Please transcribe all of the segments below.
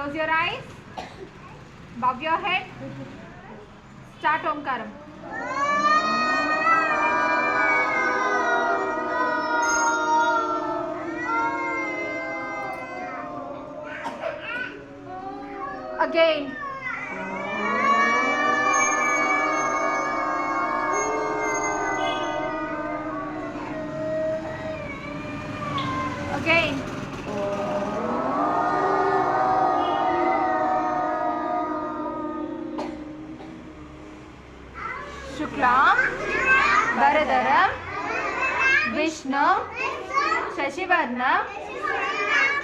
Close your eyes. Bow your head. Start Omkaram. Again. Again. Shuklam Bharadaram Vishnu Shashivarnam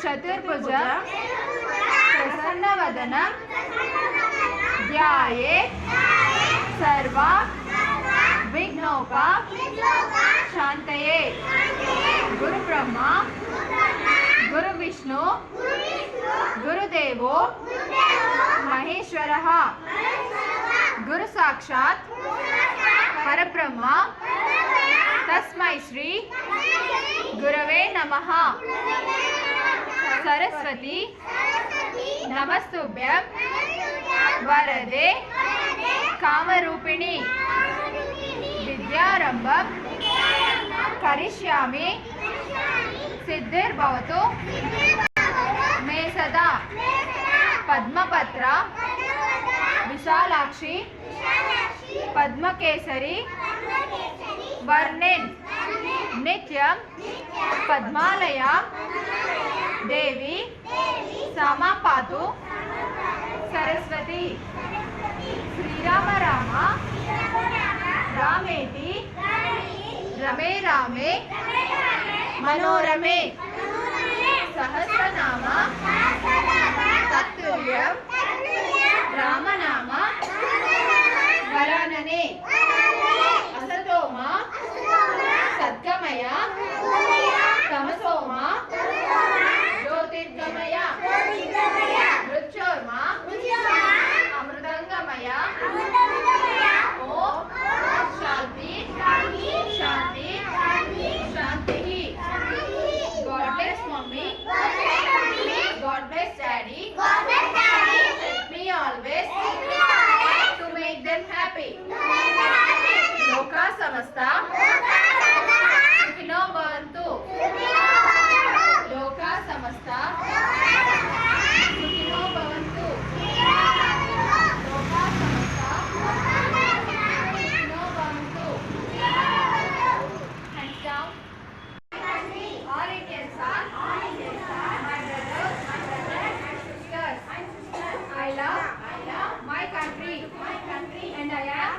Chaturbhujam Prasannavadanam Dhyaye Sarva Vignopa Shantaye Guru Brahma Guru Vishnu Guru Devo Maheshwaraha Guru Sakshat Parabrahma Tasmai Shri Gurave Namaha Saraswati Namastubhyam Varade Kamarupini Vidyarambham Karishyami Siddhir Bhavatu Me Sada Padmapatra Vishalakshi Padmakesari Varnin Nityam Padmalaya Devi Samapatu Saraswati Sri Rama Rama Rameti Rame Rame Manorame Sahasranama Tattulya Ramanama Varanane Asatoma Satkamaya Tamasoma Jyotirgamaya Mrityorma Amrudangamaya Om Shanti Shanti Shanti. God bless mommy. God bless daddy. Help me always to make them happy. Loka samasta sukhino bhavantu. Loka samasta sukhino bhavantu. Loka samasta sukhino bhavantu. Hands down. All Indians are my brothers and sisters. I love my country and I am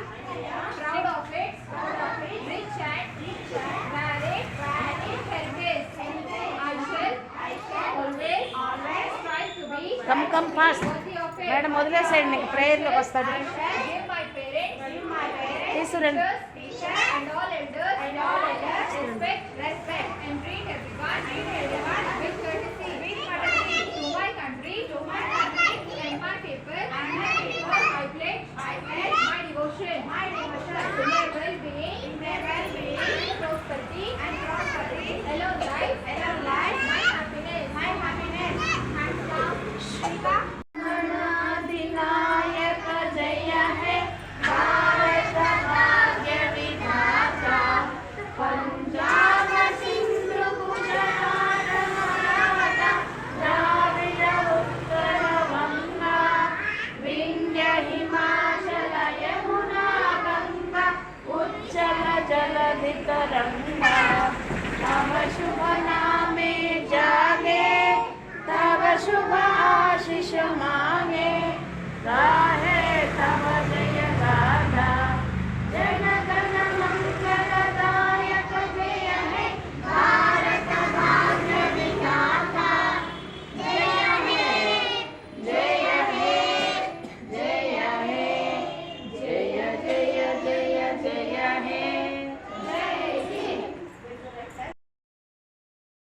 proud of its rich and varied heritage. I shall always try to be come fast. worthy of it. Madam, module side nik prayer lo vastadi. I shall give my parents, Teacher teachers and all elders respect and treat everyone with courtesy. To my country and my people, I pledge my devotion to their well-being, prosperity, a long life, my happiness. Hands down. Shriva. Ganadinayaka Jaya Hai Bharata Bhagya Vidhata Punjab Sindhu Gujarat Maratha Dravida Uttara Vanga Vindhya Himachala Yamuna Ganga Uchala Jaladhi Taranga Tava Shubha Name Jage Tava Shubha Ashish Mange